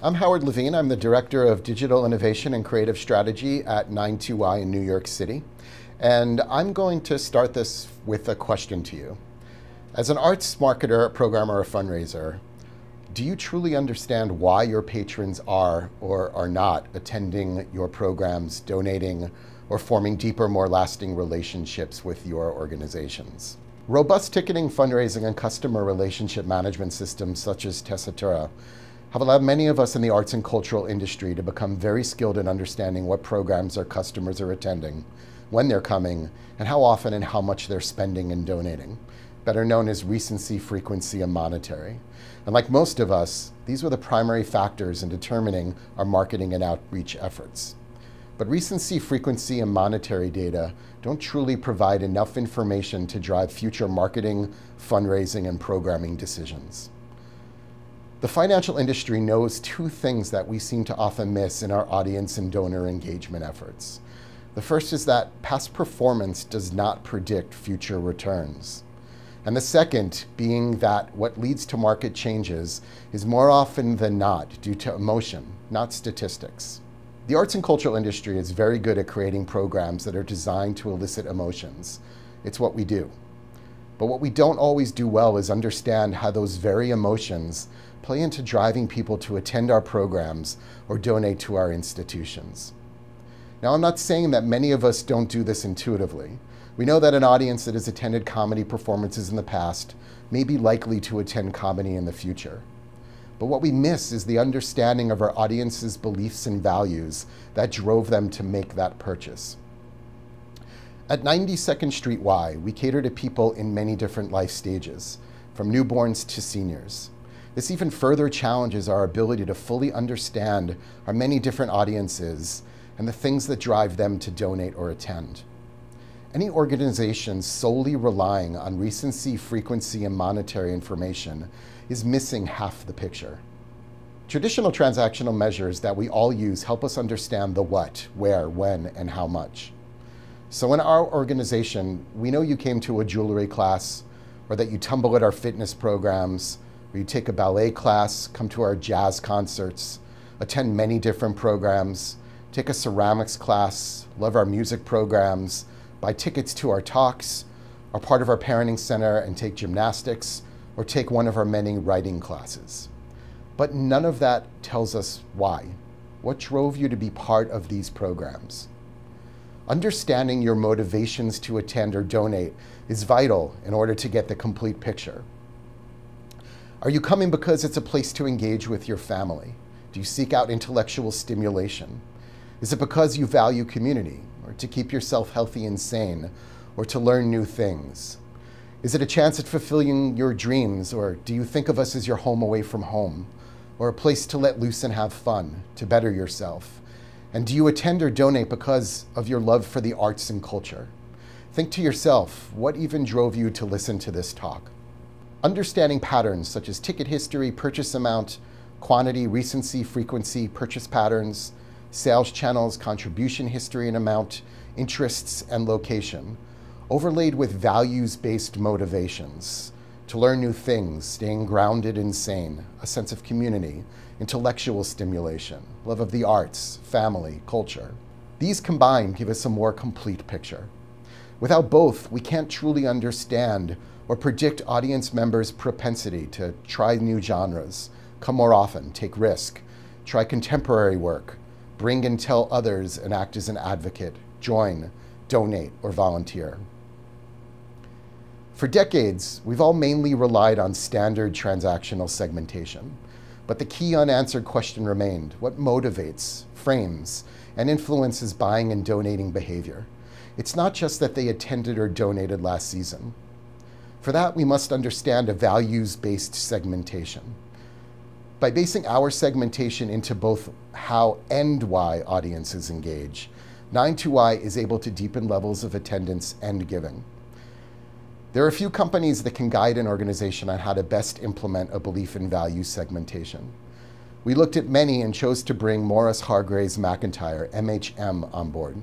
I'm Howard Levine. I'm the Director of Digital Innovation and Creative Strategy at 92Y in New York City. And I'm going to start this with a question to you. As an arts marketer, programmer, or fundraiser, do you truly understand why your patrons are or are not attending your programs, donating, or forming deeper, more lasting relationships with your organizations? Robust ticketing, fundraising, and customer relationship management systems such as Tessitura have allowed many of us in the arts and cultural industry to become very skilled in understanding what programs our customers are attending, when they're coming, and how often and how much they're spending and donating, better known as recency, frequency, and monetary. And like most of us, these were the primary factors in determining our marketing and outreach efforts. But recency, frequency, and monetary data don't truly provide enough information to drive future marketing, fundraising, and programming decisions. The financial industry knows two things that we seem to often miss in our audience and donor engagement efforts. The first is that past performance does not predict future returns. And the second being that what leads to market changes is more often than not due to emotion, not statistics. The arts and cultural industry is very good at creating programs that are designed to elicit emotions. It's what we do. But what we don't always do well is understand how those very emotions play into driving people to attend our programs or donate to our institutions. Now, I'm not saying that many of us don't do this intuitively. We know that an audience that has attended comedy performances in the past may be likely to attend comedy in the future. But what we miss is the understanding of our audience's beliefs and values that drove them to make that purchase. At 92nd Street Y, we cater to people in many different life stages, from newborns to seniors. This even further challenges our ability to fully understand our many different audiences and the things that drive them to donate or attend. Any organization solely relying on recency, frequency, and monetary information is missing half the picture. Traditional transactional measures that we all use help us understand the what, where, when, and how much. So in our organization, we know you came to a jewelry class, or that you tumble at our fitness programs, or you take a ballet class, come to our jazz concerts, attend many different programs, take a ceramics class, love our music programs, buy tickets to our talks, are part of our parenting center and take gymnastics, or take one of our many writing classes. But none of that tells us why. What drove you to be part of these programs? Understanding your motivations to attend or donate is vital in order to get the complete picture. Are you coming because it's a place to engage with your family? Do you seek out intellectual stimulation? Is it because you value community, or to keep yourself healthy and sane, or to learn new things? Is it a chance at fulfilling your dreams, or do you think of us as your home away from home, or a place to let loose and have fun, to better yourself? And do you attend or donate because of your love for the arts and culture? Think to yourself, what even drove you to listen to this talk? Understanding patterns such as ticket history, purchase amount, quantity, recency, frequency, purchase patterns, sales channels, contribution history and amount, interests, and location, overlaid with values-based motivations to learn new things, staying grounded and sane, a sense of community, intellectual stimulation, love of the arts, family, culture. These combined give us a more complete picture. Without both, we can't truly understand or predict audience members' propensity to try new genres, come more often, take risk, try contemporary work, bring and tell others and act as an advocate, join, donate, or volunteer. For decades, we've all mainly relied on standard transactional segmentation, but the key unanswered question remained: what motivates, frames, and influences buying and donating behavior? It's not just that they attended or donated last season. For that, we must understand a values-based segmentation. By basing our segmentation into both how and why audiences engage, 92Y is able to deepen levels of attendance and giving. There are a few companies that can guide an organization on how to best implement a belief in value segmentation. We looked at many and chose to bring Morris Hargreaves McIntyre, MHM, on board.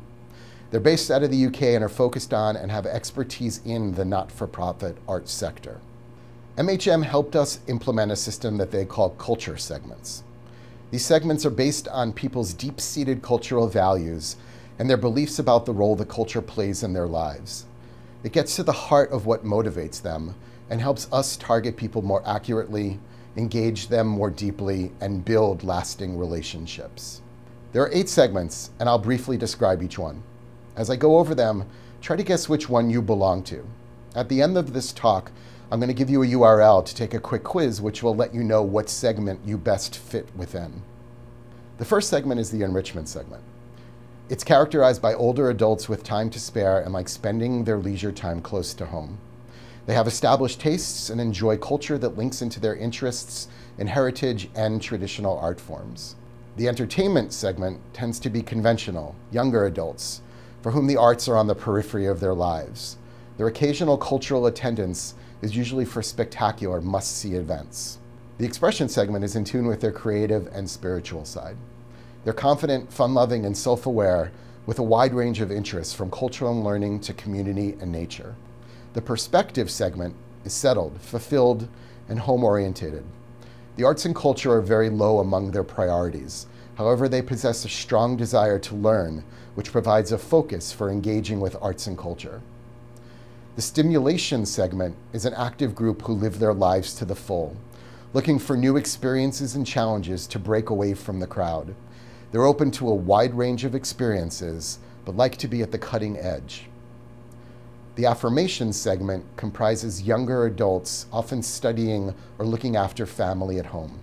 They're based out of the UK and are focused on and have expertise in the not-for-profit arts sector. MHM helped us implement a system that they call culture segments. These segments are based on people's deep-seated cultural values and their beliefs about the role the culture plays in their lives. It gets to the heart of what motivates them and helps us target people more accurately, engage them more deeply, and build lasting relationships. There are 8 segments, and I'll briefly describe each one. As I go over them, try to guess which one you belong to. At the end of this talk, I'm going to give you a URL to take a quick quiz which will let you know what segment you best fit within. The first segment is the enrichment segment. It's characterized by older adults with time to spare and like spending their leisure time close to home. They have established tastes and enjoy culture that links into their interests in heritage and traditional art forms. The entertainment segment tends to be conventional, younger adults, for whom the arts are on the periphery of their lives. Their occasional cultural attendance is usually for spectacular, must-see events. The expression segment is in tune with their creative and spiritual side. They're confident, fun-loving, and self-aware with a wide range of interests from cultural and learning to community and nature. The perspective segment is settled, fulfilled, and home-orientated. The arts and culture are very low among their priorities. However, they possess a strong desire to learn, which provides a focus for engaging with arts and culture. The stimulation segment is an active group who live their lives to the full, looking for new experiences and challenges to break away from the crowd. They're open to a wide range of experiences, but like to be at the cutting edge. The affirmation segment comprises younger adults, often studying or looking after family at home.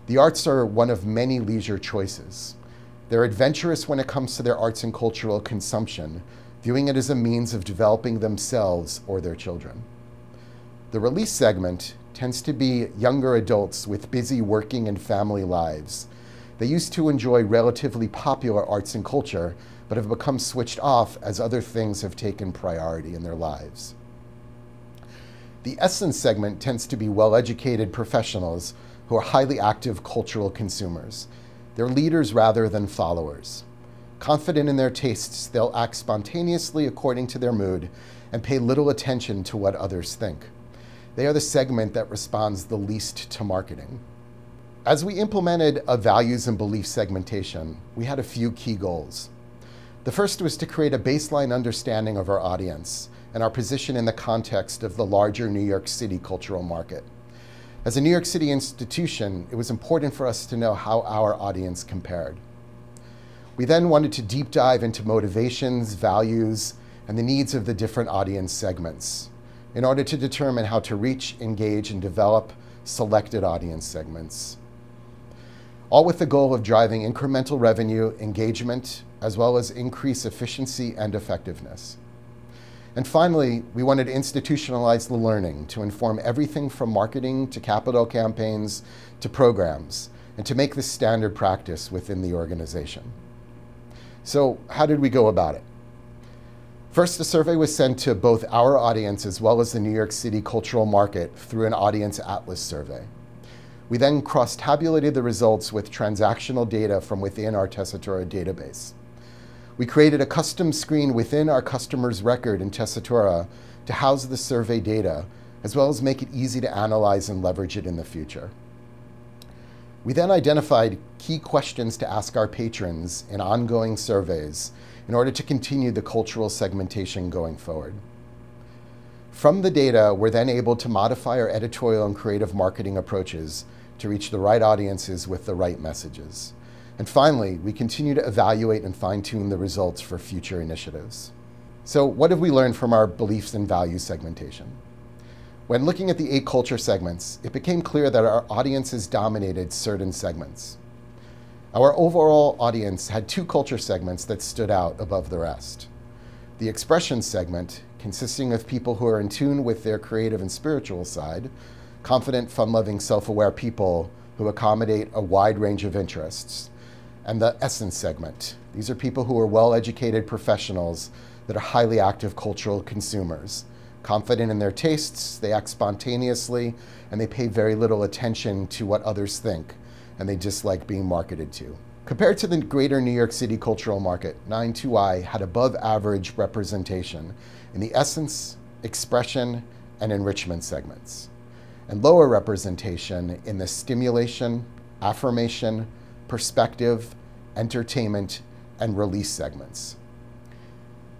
The arts are one of many leisure choices. They're adventurous when it comes to their arts and cultural consumption, viewing it as a means of developing themselves or their children. The release segment tends to be younger adults with busy working and family lives. They used to enjoy relatively popular arts and culture, but have become switched off as other things have taken priority in their lives. The essence segment tends to be well-educated professionals who are highly active cultural consumers. They're leaders rather than followers. Confident in their tastes, they'll act spontaneously according to their mood and pay little attention to what others think. They are the segment that responds the least to marketing. As we implemented a values and belief segmentation, we had a few key goals. The first was to create a baseline understanding of our audience and our position in the context of the larger New York City cultural market. As a New York City institution, it was important for us to know how our audience compared. We then wanted to deep dive into motivations, values, and the needs of the different audience segments in order to determine how to reach, engage, and develop selected audience segments, all with the goal of driving incremental revenue, engagement, as well as increase efficiency and effectiveness. And finally, we wanted to institutionalize the learning to inform everything from marketing to capital campaigns to programs, and to make this standard practice within the organization. So how did we go about it? First, the survey was sent to both our audience as well as the New York City cultural market through an audience atlas survey. We then cross-tabulated the results with transactional data from within our Tessitura database. We created a custom screen within our customer's record in Tessitura to house the survey data, as well as make it easy to analyze and leverage it in the future. We then identified key questions to ask our patrons in ongoing surveys in order to continue the cultural segmentation going forward. From the data, we're then able to modify our editorial and creative marketing approaches to reach the right audiences with the right messages. And finally, we continue to evaluate and fine-tune the results for future initiatives. So what have we learned from our beliefs and values segmentation? When looking at the 8 culture segments, it became clear that our audiences dominated certain segments. Our overall audience had 2 culture segments that stood out above the rest. The expression segment, consisting of people who are in tune with their creative and spiritual side, confident, fun-loving, self-aware people who accommodate a wide range of interests. And the essence segment. These are people who are well-educated professionals that are highly active cultural consumers. Confident in their tastes, they act spontaneously, and they pay very little attention to what others think, and they dislike being marketed to. Compared to the greater New York City cultural market, 9-2i had above average representation in the essence, expression, and enrichment segments, and lower representation in the stimulation, affirmation, perspective, entertainment, and release segments.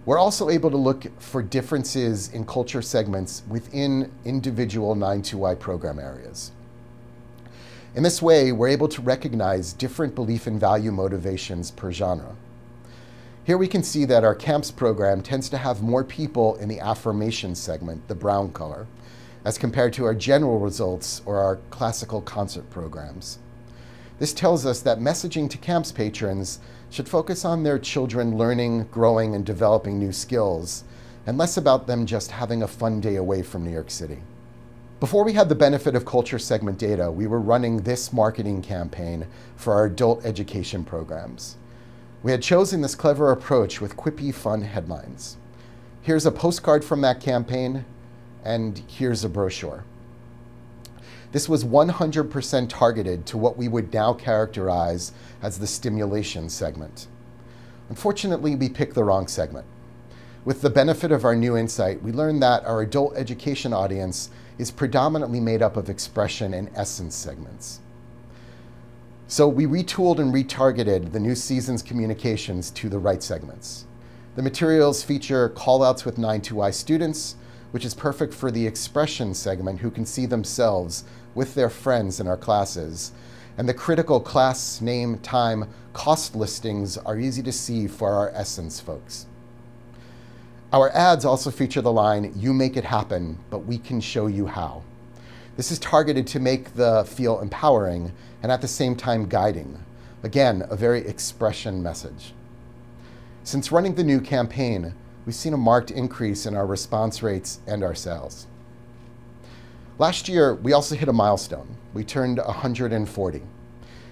We're also able to look for differences in culture segments within individual 9-2Y program areas. In this way, we're able to recognize different belief and value motivations per genre. Here we can see that our camps program tends to have more people in the affirmation segment, the brown color, as compared to our general results or our classical concert programs. This tells us that messaging to camps patrons should focus on their children learning, growing, and developing new skills, and less about them just having a fun day away from New York City. Before we had the benefit of culture segment data, we were running this marketing campaign for our adult education programs. We had chosen this clever approach with quippy, fun headlines. Here's a postcard from that campaign, and here's a brochure. This was 100% targeted to what we would now characterize as the stimulation segment. Unfortunately, we picked the wrong segment. With the benefit of our new insight, we learned that our adult education audience is predominantly made up of expression and essence segments. So we retooled and retargeted the new season's communications to the right segments. The materials feature callouts with 9-2Y students, which is perfect for the expression segment who can see themselves with their friends in our classes. And the critical class, name, time, cost listings are easy to see for our essence folks. Our ads also feature the line, "You make it happen, but we can show you how." This is targeted to make the feel empowering and at the same time guiding. Again, a very expression message. Since running the new campaign, we've seen a marked increase in our response rates and our sales. Last year, we also hit a milestone. We turned 140.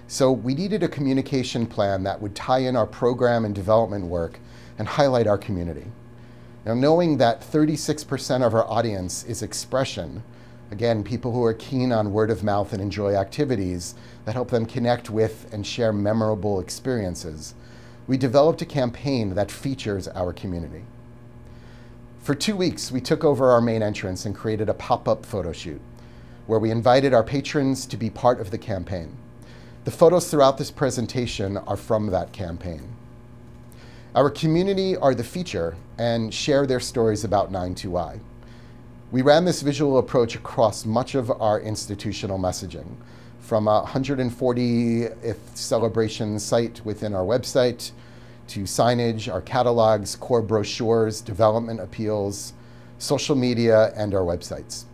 So we needed a communication plan that would tie in our program and development work and highlight our community. Now, knowing that 36% of our audience is expression, again, people who are keen on word of mouth and enjoy activities that help them connect with and share memorable experiences, we developed a campaign that features our community. For 2 weeks, we took over our main entrance and created a pop-up photo shoot where we invited our patrons to be part of the campaign. The photos throughout this presentation are from that campaign. Our community are the feature and share their stories about 9-2Y. We ran this visual approach across much of our institutional messaging, from a 140th celebration site within our website, to signage, our catalogs, core brochures, development appeals, social media, and our websites.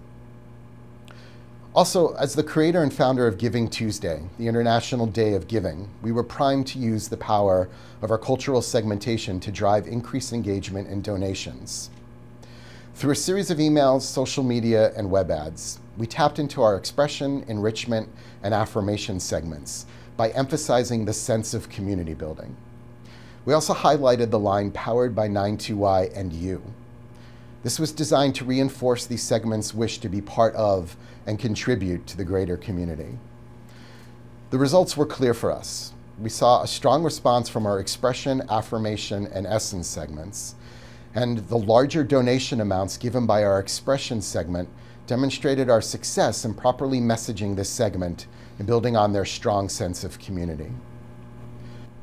Also, as the creator and founder of Giving Tuesday, the International Day of Giving, we were primed to use the power of our cultural segmentation to drive increased engagement and donations. Through a series of emails, social media, and web ads, we tapped into our expression, enrichment, and affirmation segments by emphasizing the sense of community building. We also highlighted the line powered by 9-2Y and you. This was designed to reinforce these segments' wish to be part of and contribute to the greater community. The results were clear for us. We saw a strong response from our expression, affirmation, and essence segments, and the larger donation amounts given by our expression segment demonstrated our success in properly messaging this segment and building on their strong sense of community.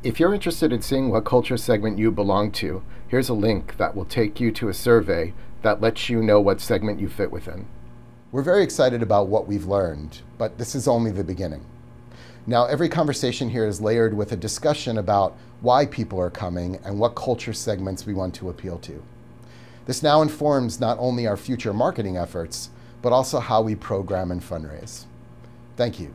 If you're interested in seeing what culture segment you belong to, here's a link that will take you to a survey that lets you know what segment you fit within. We're very excited about what we've learned, but this is only the beginning. Now, every conversation here is layered with a discussion about why people are coming and what culture segments we want to appeal to. This now informs not only our future marketing efforts, but also how we program and fundraise. Thank you.